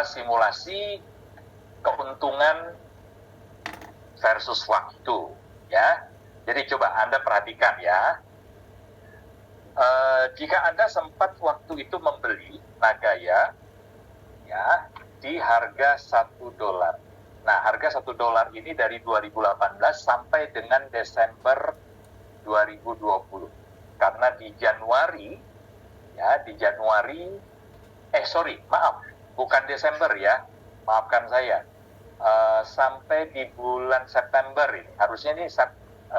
simulasi keuntungan versus waktu, ya. Jadi coba Anda perhatikan ya. Jika Anda sempat waktu itu membeli Nagaya, ya, di harga $1. Nah, harga $1 ini dari 2018 sampai dengan Desember 2020. Karena di Januari, bukan Desember ya, maafkan saya, sampai di bulan September ini, harusnya ini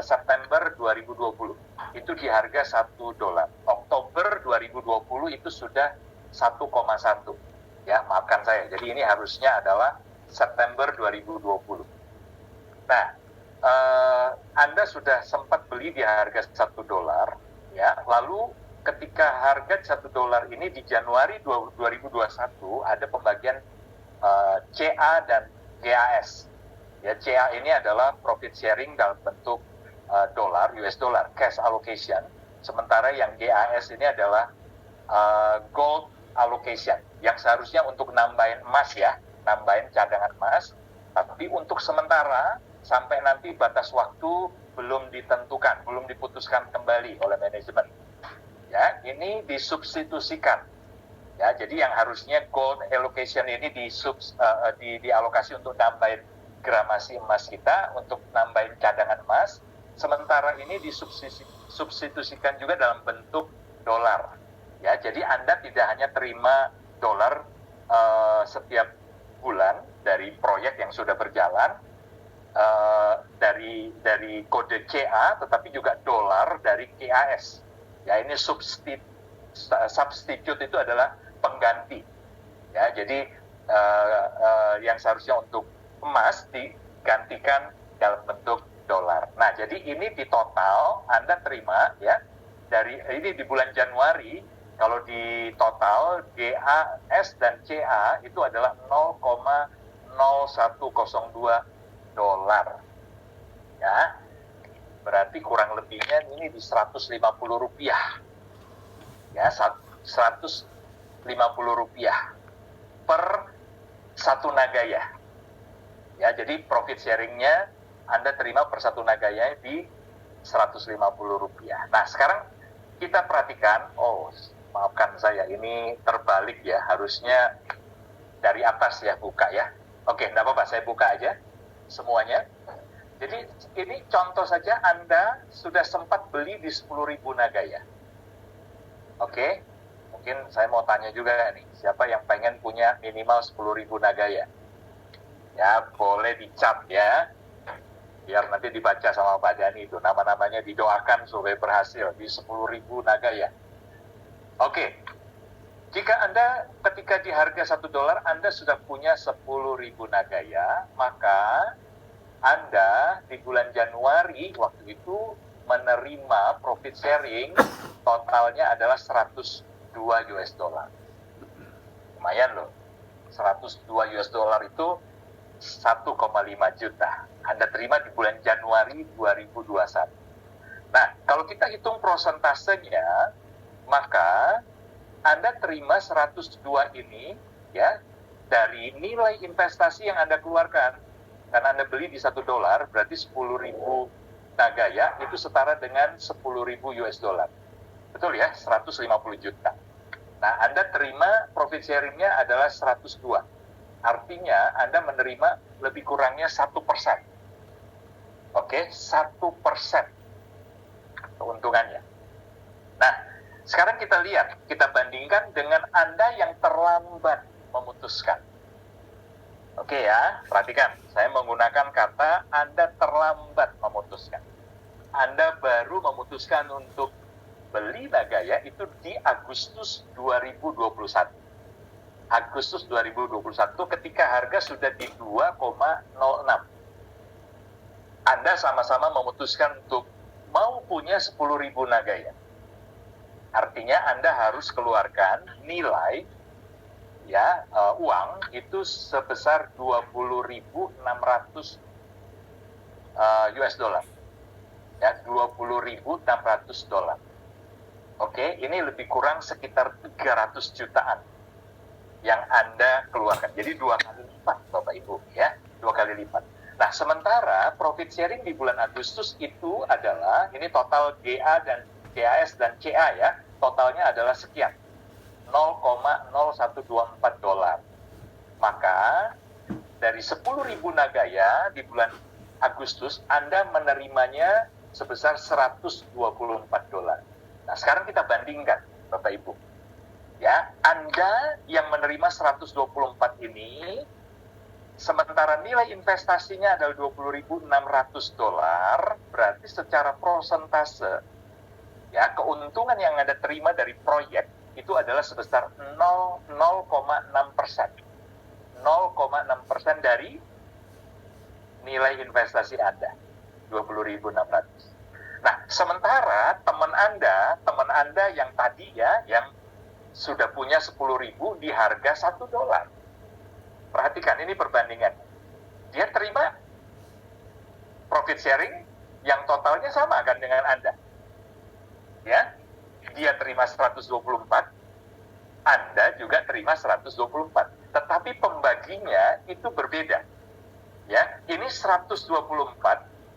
September 2020, itu di harga $1. Oktober 2020 itu sudah 1,1. Ya, maafkan saya. Jadi ini harusnya adalah September 2020. Nah, Anda sudah sempat beli di harga $1, ya. Lalu ketika harga $1 ini di Januari 2021 ada pembagian CA dan GAS. Ya, CA ini adalah profit sharing dalam bentuk US dollar, cash allocation. Sementara yang GAS ini adalah gold allocation, yang seharusnya untuk nambahin emas ya, nambahin cadangan emas, tapi untuk sementara sampai nanti batas waktu belum ditentukan, belum diputuskan kembali oleh manajemen. Ya, ini disubstitusikan. Ya, jadi yang harusnya gold allocation ini dialokasi untuk nambahin gramasi emas kita, untuk nambahin cadangan emas, sementara ini disubstitusikan juga dalam bentuk dolar. Ya, jadi Anda tidak hanya terima dolar setiap bulan dari proyek yang sudah berjalan, dari kode CA, tetapi juga dolar dari GAS. Ya, ini substitute itu adalah pengganti. Ya, jadi yang seharusnya untuk emas digantikan dalam bentuk dolar. Nah, jadi ini di total Anda terima ya, dari ini di bulan Januari, kalau di total GAS dan CA itu adalah $0,0102. Ya, berarti kurang lebihnya ini di Rp150. Ya, Rp150 per satu Nagaya. Ya, jadi profit sharingnya Anda terima per satu Nagaya di Rp150. Nah, sekarang kita perhatikan, maafkan saya, ini terbalik ya, harusnya dari atas ya, buka ya. Oke, enggak apa-apa, saya buka aja semuanya. Jadi ini contoh saja, Anda sudah sempat beli di 10.000 Nagaya. Oke, mungkin saya mau tanya juga nih, siapa yang pengen punya minimal 10.000 Nagaya? Ya, boleh dicat ya, biar nanti dibaca sama Pak Dhani itu, nama-namanya didoakan supaya berhasil di 10.000 Nagaya. Oke, jika Anda ketika di harga $1 Anda sudah punya 10.000 Nagaya, maka Anda di bulan Januari waktu itu menerima profit sharing totalnya adalah $102. Lumayan loh, $102 itu 1,5 juta. Anda terima di bulan Januari 2021. Nah, kalau kita hitung prosentasenya, maka Anda terima 102 ini ya dari nilai investasi yang Anda keluarkan. Karena Anda beli di $1, berarti 10.000 Nagaya itu setara dengan 10.000 US dollar. Betul ya, 150 juta. Nah, Anda terima profit sharingnya adalah 102. Artinya Anda menerima lebih kurangnya 1%. Oke, 1% keuntungannya. Nah, sekarang kita lihat, kita bandingkan dengan Anda yang terlambat memutuskan. Oke ya, perhatikan, saya menggunakan kata Anda terlambat memutuskan. Anda baru memutuskan untuk beli Nagaya itu di Agustus 2021. Agustus 2021 ketika harga sudah di 2,06. Anda sama-sama memutuskan untuk mau punya 10.000 Nagaya. Artinya Anda harus keluarkan nilai ya uang itu sebesar 20.600 US dollar. Ya, 20.600 dolar. Oke, ini lebih kurang sekitar 300 jutaan. yang Anda keluarkan. Jadi 2 kali lipat, Bapak Ibu, ya, 2 kali lipat. Nah, sementara profit sharing di bulan Agustus itu adalah, ini total GA dan GAS dan CA ya, totalnya adalah sekian, 0,0124 dolar. Maka dari 10.000 nagaya di bulan Agustus, Anda menerimanya sebesar 124 dolar. Nah, sekarang kita bandingkan, Bapak Ibu. Ya, Anda yang menerima 124 ini, sementara nilai investasinya adalah 20.600 dolar, berarti secara persentase, ya, keuntungan yang Anda terima dari proyek itu adalah sebesar 0,6%. 0,6% dari nilai investasi Anda, 20.600. Nah, sementara teman Anda yang tadi ya, yang sudah punya 10.000 di harga 1 dolar. Perhatikan, ini perbandingan. Dia terima profit sharing yang totalnya sama kan dengan Anda. Ya, dia terima 124, Anda juga terima 124. Tetapi pembaginya itu berbeda. Ya, ini 124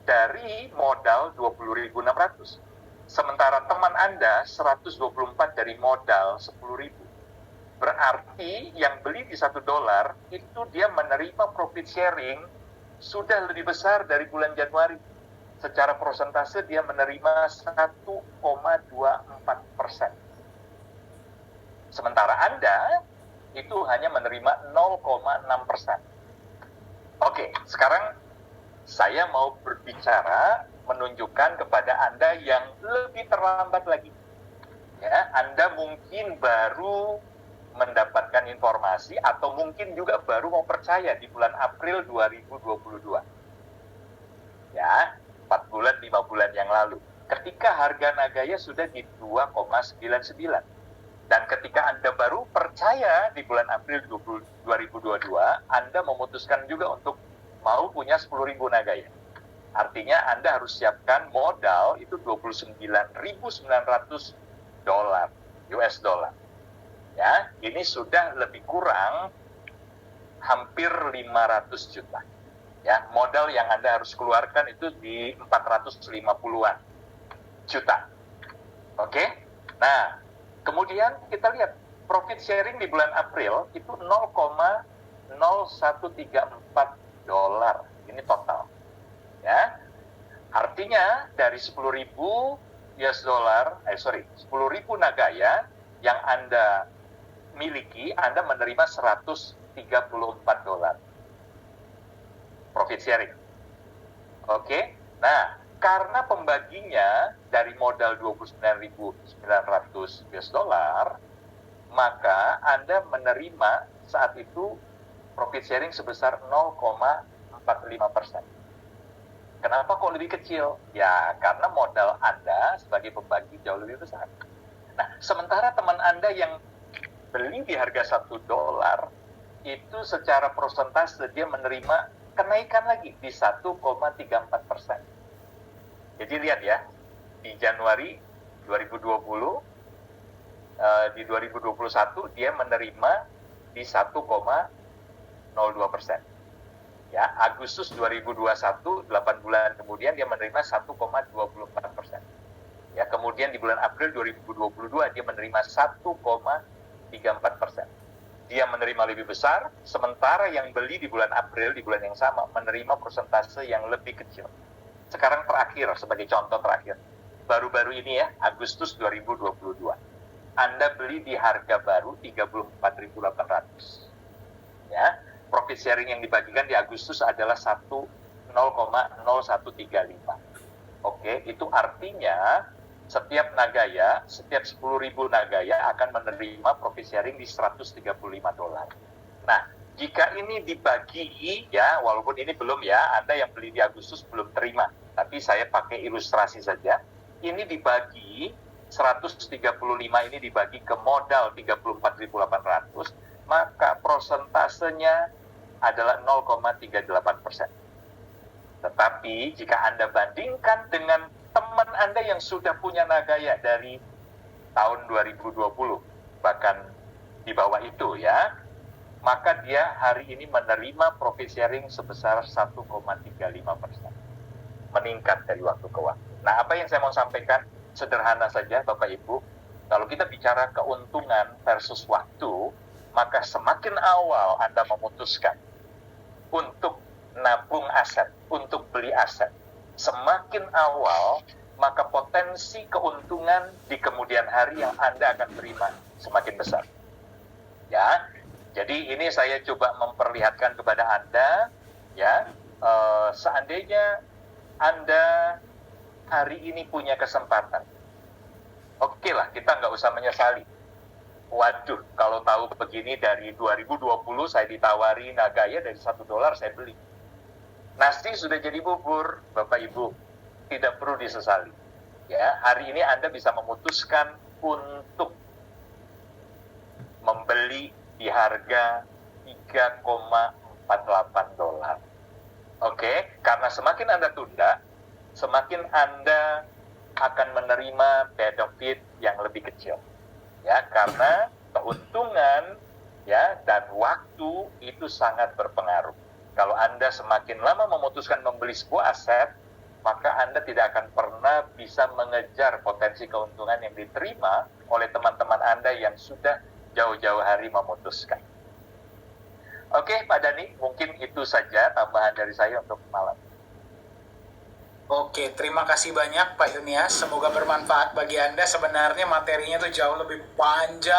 dari modal 20.600. Sementara teman Anda 124 dari modal 10.000. Berarti yang beli di 1 dolar itu dia menerima profit sharing sudah lebih besar dari bulan Januari. Secara persentase dia menerima 1,24%. Sementara Anda itu hanya menerima 0,6%. Oke, sekarang saya mau berbicara menunjukkan kepada Anda yang lebih terlambat lagi. Ya, Anda mungkin baru mendapatkan informasi atau mungkin juga baru mau percaya di bulan April 2022. Ya, 4 bulan, 5 bulan yang lalu. Ketika harga Nagaya sudah di 2,99. Dan ketika Anda baru percaya di bulan April 2022, Anda memutuskan juga untuk mau punya 10.000 Nagaya. Artinya Anda harus siapkan modal itu 29.900 dolar, US dollar. Ya, ini sudah lebih kurang hampir 500 juta. Ya, modal yang Anda harus keluarkan itu di 450-an juta. Oke? Nah, kemudian kita lihat profit sharing di bulan April itu 0,0134 dolar. Ini total. Ya. Artinya dari 10.000 US dollar, 10.000 Nagaya yang Anda miliki, Anda menerima 134 dolar profit sharing. Oke. Nah, karena pembaginya dari modal 29.900 US dollar, maka Anda menerima saat itu profit sharing sebesar 0,45%. Kenapa kok lebih kecil? Ya, karena modal Anda sebagai pembagi jauh lebih besar. Nah, sementara teman Anda yang beli di harga 1 dolar, itu secara persentase dia menerima kenaikan lagi di 1,34%. Jadi lihat ya, di Januari 2020, di 2021 dia menerima di 1,02%. Ya, Agustus 2021, 8 bulan kemudian dia menerima 1,24%. Ya, kemudian di bulan April 2022 dia menerima 1,34%. Dia menerima lebih besar, sementara yang beli di bulan April, di bulan yang sama, menerima persentase yang lebih kecil. Sekarang terakhir, sebagai contoh terakhir, baru-baru ini ya, Agustus 2022. Anda beli di harga baru 34.800. Ya, profit sharing yang dibagikan di Agustus adalah 0,0135. Oke, itu artinya setiap Nagaya, setiap 10.000 Nagaya akan menerima profit sharing di 135 dolar. Nah, jika ini dibagi, ya, walaupun ini belum ya, Anda yang beli di Agustus belum terima, tapi saya pakai ilustrasi saja, ini dibagi, 135 ini dibagi ke modal 34.800, maka persentasenya adalah 0,38%. Tetapi jika Anda bandingkan dengan teman Anda yang sudah punya Nagaya dari tahun 2020, bahkan di bawah itu ya, maka dia hari ini menerima profit sharing sebesar 1,35%. Meningkat dari waktu ke waktu. Nah, apa yang saya mau sampaikan sederhana saja Bapak Ibu, kalau kita bicara keuntungan versus waktu, maka semakin awal Anda memutuskan untuk nabung aset, untuk beli aset, semakin awal, maka potensi keuntungan di kemudian hari yang Anda akan terima semakin besar. Ya, jadi ini saya coba memperlihatkan kepada Anda, ya, seandainya Anda hari ini punya kesempatan, oke lah, kita nggak usah menyesali. Waduh, kalau tahu begini dari 2020 saya ditawari Nagaya dari $1 saya beli. Nasi sudah jadi bubur, Bapak Ibu, tidak perlu disesali. Ya, hari ini Anda bisa memutuskan untuk membeli di harga $3,48. Oke, karena semakin Anda tunda, semakin Anda akan menerima benefit yang lebih kecil. Ya, karena keuntungan ya dan waktu itu sangat berpengaruh. Kalau Anda semakin lama memutuskan membeli sebuah aset, maka Anda tidak akan pernah bisa mengejar potensi keuntungan yang diterima oleh teman-teman Anda yang sudah jauh-jauh hari memutuskan. Oke, Pak Dhani, mungkin itu saja tambahan dari saya untuk malam. Oke, terima kasih banyak Pak Yunias. Semoga bermanfaat bagi Anda. Sebenarnya materinya tuh jauh lebih panjang.